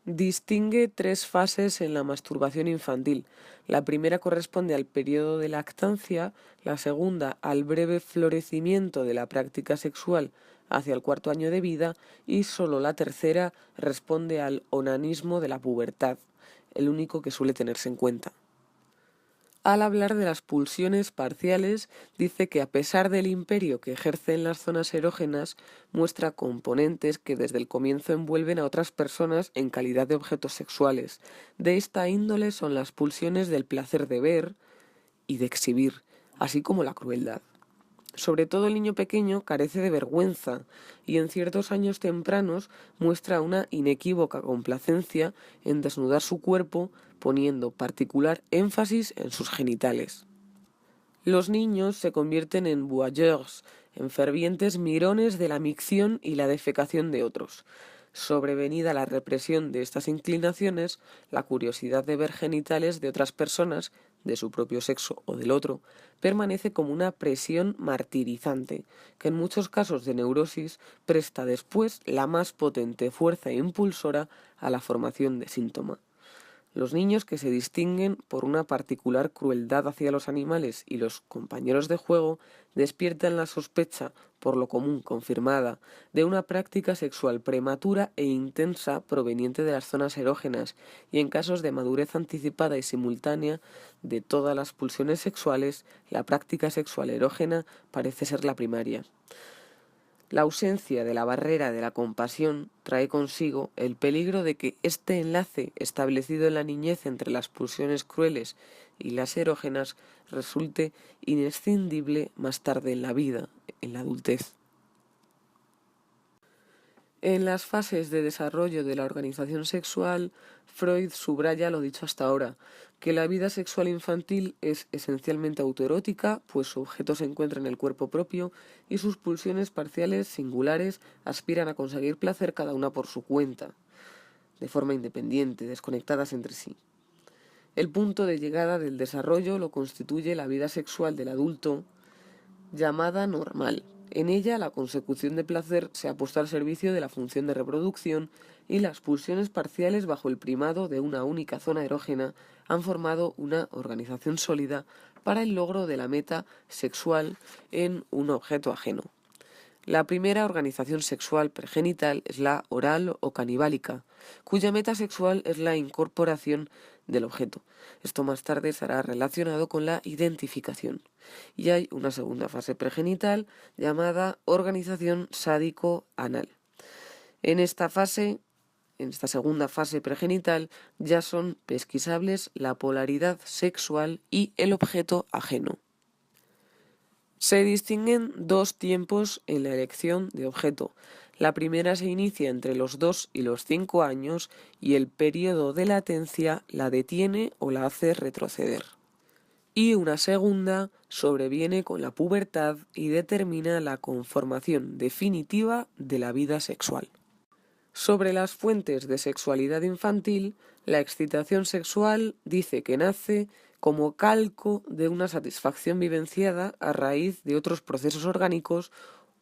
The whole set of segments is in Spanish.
Distingue tres fases en la masturbación infantil. La primera corresponde al periodo de lactancia, la segunda al breve florecimiento de la práctica sexual hacia el cuarto año de vida y solo la tercera responde al onanismo de la pubertad, el único que suele tenerse en cuenta. Al hablar de las pulsiones parciales, dice que a pesar del imperio que ejerce en las zonas erógenas, muestra componentes que desde el comienzo envuelven a otras personas en calidad de objetos sexuales. De esta índole son las pulsiones del placer de ver y de exhibir, así como la crueldad. Sobre todo el niño pequeño carece de vergüenza y en ciertos años tempranos muestra una inequívoca complacencia en desnudar su cuerpo, poniendo particular énfasis en sus genitales. Los niños se convierten en voyeurs, en fervientes mirones de la micción y la defecación de otros. Sobrevenida la represión de estas inclinaciones, la curiosidad de ver genitales de otras personas, de su propio sexo o del otro, permanece como una presión martirizante, que en muchos casos de neurosis presta después la más potente fuerza impulsora a la formación de síntoma. Los niños que se distinguen por una particular crueldad hacia los animales y los compañeros de juego despiertan la sospecha, por lo común confirmada, de una práctica sexual prematura e intensa proveniente de las zonas erógenas y en casos de madurez anticipada y simultánea de todas las pulsiones sexuales, la práctica sexual erógena parece ser la primaria. La ausencia de la barrera de la compasión trae consigo el peligro de que este enlace establecido en la niñez entre las pulsiones crueles y las erógenas resulte inescindible más tarde en la vida, en la adultez. En las fases de desarrollo de la organización sexual, Freud subraya lo dicho hasta ahora, que la vida sexual infantil es esencialmente autoerótica, pues su objeto se encuentra en el cuerpo propio y sus pulsiones parciales singulares aspiran a conseguir placer cada una por su cuenta, de forma independiente, desconectadas entre sí. El punto de llegada del desarrollo lo constituye la vida sexual del adulto, llamada normal. En ella, la consecución de placer se ha puesto al servicio de la función de reproducción y las pulsiones parciales bajo el primado de una única zona erógena han formado una organización sólida para el logro de la meta sexual en un objeto ajeno. La primera organización sexual pregenital es la oral o canibálica, cuya meta sexual es la incorporación del objeto. Esto más tarde estará relacionado con la identificación. Y hay una segunda fase pregenital llamada organización sádico-anal. En esta segunda fase pregenital, ya son pesquisables la polaridad sexual y el objeto ajeno. Se distinguen dos tiempos en la elección de objeto. La primera se inicia entre los 2 y los 5 años y el periodo de latencia la detiene o la hace retroceder. Y una segunda sobreviene con la pubertad y determina la conformación definitiva de la vida sexual. Sobre las fuentes de sexualidad infantil, la excitación sexual dice que nace como calco de una satisfacción vivenciada a raíz de otros procesos orgánicos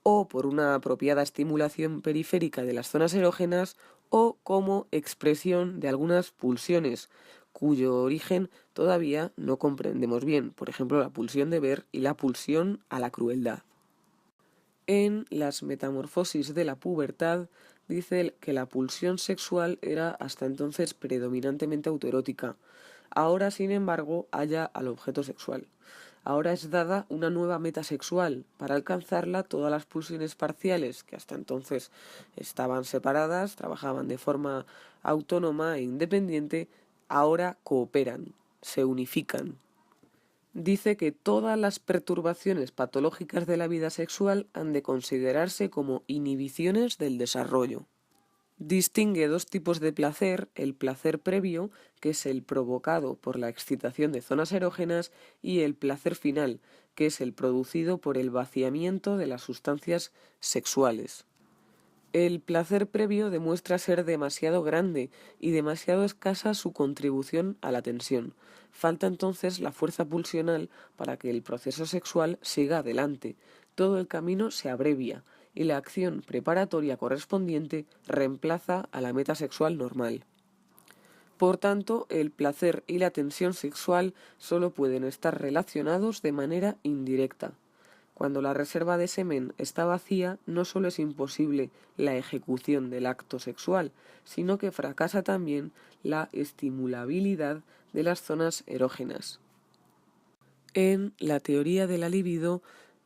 o por una apropiada estimulación periférica de las zonas erógenas o como expresión de algunas pulsiones cuyo origen todavía no comprendemos bien, por ejemplo la pulsión de ver y la pulsión a la crueldad. En las metamorfosis de la pubertad dice que la pulsión sexual era hasta entonces predominantemente autoerótica. Ahora, sin embargo, halla al objeto sexual. Ahora es dada una nueva meta sexual. Para alcanzarla, todas las pulsiones parciales, que hasta entonces estaban separadas, trabajaban de forma autónoma e independiente, ahora cooperan, se unifican. Dice que todas las perturbaciones patológicas de la vida sexual han de considerarse como inhibiciones del desarrollo. Distingue dos tipos de placer, el placer previo, que es el provocado por la excitación de zonas erógenas, y el placer final, que es el producido por el vaciamiento de las sustancias sexuales. El placer previo demuestra ser demasiado grande y demasiado escasa su contribución a la tensión. Falta entonces la fuerza pulsional para que el proceso sexual siga adelante. Todo el camino se abrevia y la acción preparatoria correspondiente reemplaza a la meta sexual normal. Por tanto, el placer y la tensión sexual solo pueden estar relacionados de manera indirecta. Cuando la reserva de semen está vacía, no solo es imposible la ejecución del acto sexual, sino que fracasa también la estimulabilidad de las zonas erógenas. En la teoría de la libido,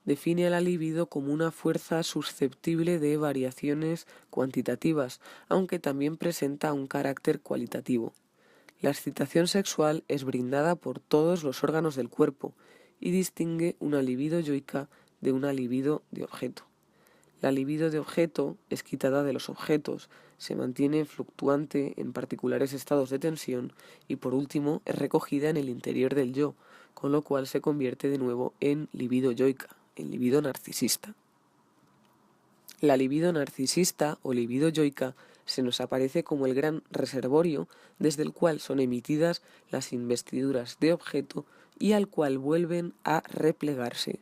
define a la libido como una fuerza susceptible de variaciones cuantitativas, aunque también presenta un carácter cualitativo. La excitación sexual es brindada por todos los órganos del cuerpo y distingue una libido yoica de una libido de objeto. La libido de objeto es quitada de los objetos, se mantiene fluctuante en particulares estados de tensión y por último es recogida en el interior del yo, con lo cual se convierte de nuevo en libido yoica, en libido narcisista. La libido narcisista o libido yoica se nos aparece como el gran reservorio desde el cual son emitidas las investiduras de objeto y al cual vuelven a replegarse.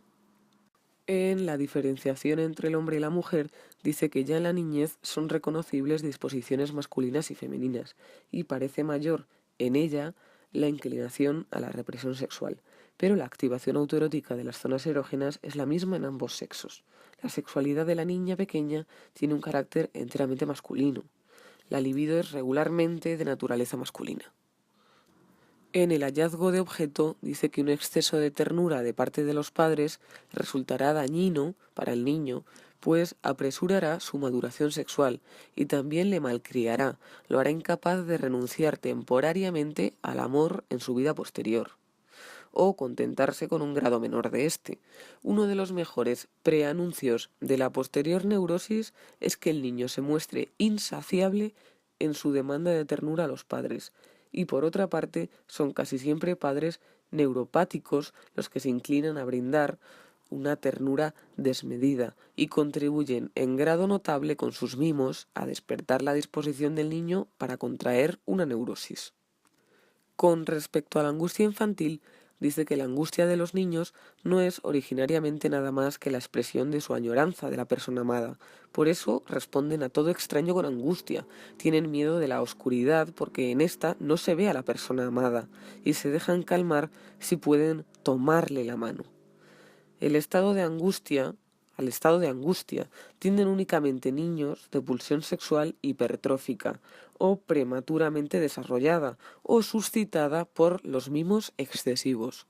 En la diferenciación entre el hombre y la mujer dice que ya en la niñez son reconocibles disposiciones masculinas y femeninas y parece mayor en ella la inclinación a la represión sexual, pero la activación autoerótica de las zonas erógenas es la misma en ambos sexos. La sexualidad de la niña pequeña tiene un carácter enteramente masculino. La libido es regularmente de naturaleza masculina. En el hallazgo de objeto dice que un exceso de ternura de parte de los padres resultará dañino para el niño, pues apresurará su maduración sexual y también le malcriará, lo hará incapaz de renunciar temporariamente al amor en su vida posterior, o contentarse con un grado menor de este. Uno de los mejores preanuncios de la posterior neurosis es que el niño se muestre insaciable en su demanda de ternura a los padres, y por otra parte son casi siempre padres neuropáticos los que se inclinan a brindar una ternura desmedida y contribuyen en grado notable con sus mimos a despertar la disposición del niño para contraer una neurosis. Con respecto a la angustia infantil, dice que la angustia de los niños no es originariamente nada más que la expresión de su añoranza de la persona amada. Por eso responden a todo extraño con angustia, tienen miedo de la oscuridad porque en esta no se ve a la persona amada y se dejan calmar si pueden tomarle la mano. Al estado de angustia tienden únicamente niños de pulsión sexual hipertrófica o prematuramente desarrollada o suscitada por los mimos excesivos.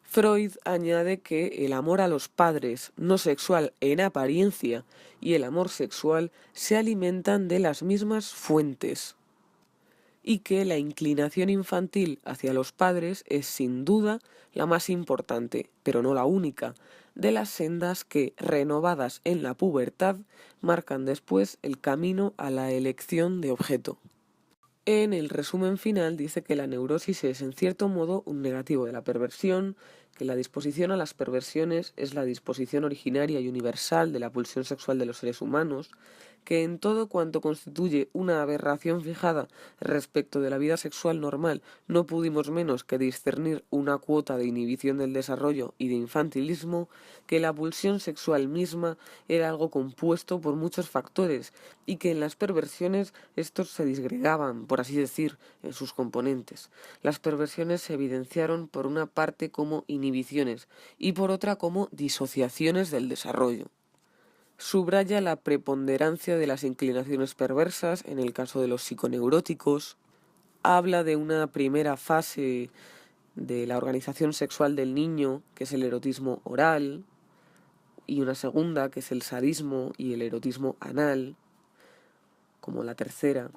Freud añade que el amor a los padres, no sexual en apariencia, y el amor sexual se alimentan de las mismas fuentes, y que la inclinación infantil hacia los padres es sin duda la más importante, pero no la única, de las sendas que, renovadas en la pubertad, marcan después el camino a la elección de objeto. En el resumen final dice que la neurosis es en cierto modo un negativo de la perversión, que la disposición a las perversiones es la disposición originaria y universal de la pulsión sexual de los seres humanos, que en todo cuanto constituye una aberración fijada respecto de la vida sexual normal no pudimos menos que discernir una cuota de inhibición del desarrollo y de infantilismo, que la pulsión sexual misma era algo compuesto por muchos factores y que en las perversiones estos se disgregaban, por así decir, en sus componentes. Las perversiones se evidenciaron por una parte como inhibiciones y por otra como disociaciones del desarrollo. Subraya la preponderancia de las inclinaciones perversas en el caso de los psiconeuróticos. Habla de una primera fase de la organización sexual del niño, que es el erotismo oral, y una segunda, que es el sadismo y el erotismo anal, como la tercera.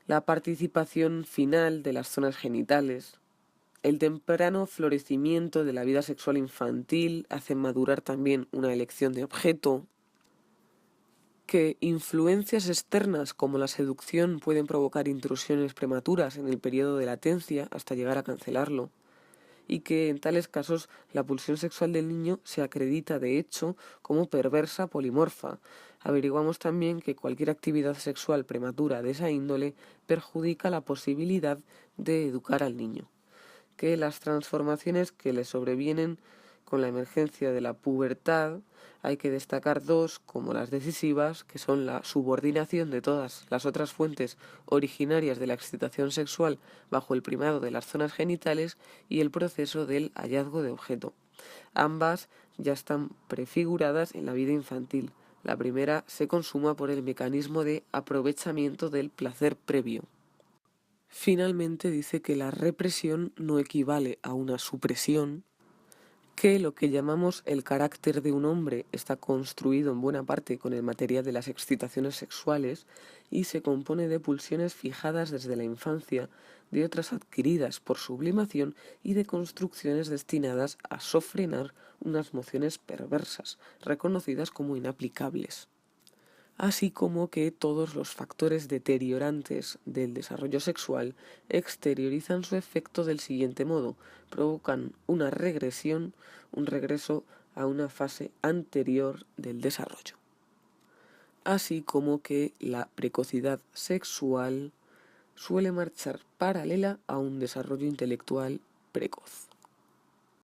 La participación final de las zonas genitales. El temprano florecimiento de la vida sexual infantil hace madurar también una elección de objeto, que influencias externas como la seducción pueden provocar intrusiones prematuras en el periodo de latencia hasta llegar a cancelarlo, y que en tales casos la pulsión sexual del niño se acredita de hecho como perversa polimorfa. Averiguamos también que cualquier actividad sexual prematura de esa índole perjudica la posibilidad de educar al niño, que las transformaciones que le sobrevienen Con la emergencia de la pubertad hay que destacar dos como las decisivas, que son la subordinación de todas las otras fuentes originarias de la excitación sexual bajo el primado de las zonas genitales y el proceso del hallazgo de objeto. Ambas ya están prefiguradas en la vida infantil. La primera se consuma por el mecanismo de aprovechamiento del placer previo. Finalmente dice que la represión no equivale a una supresión, que lo que llamamos el carácter de un hombre está construido en buena parte con el material de las excitaciones sexuales y se compone de pulsiones fijadas desde la infancia, de otras adquiridas por sublimación y de construcciones destinadas a sofrenar unas mociones perversas, reconocidas como inaplicables, así como que todos los factores deteriorantes del desarrollo sexual exteriorizan su efecto del siguiente modo: provocan una regresión, un regreso a una fase anterior del desarrollo, así como que la precocidad sexual suele marchar paralela a un desarrollo intelectual precoz.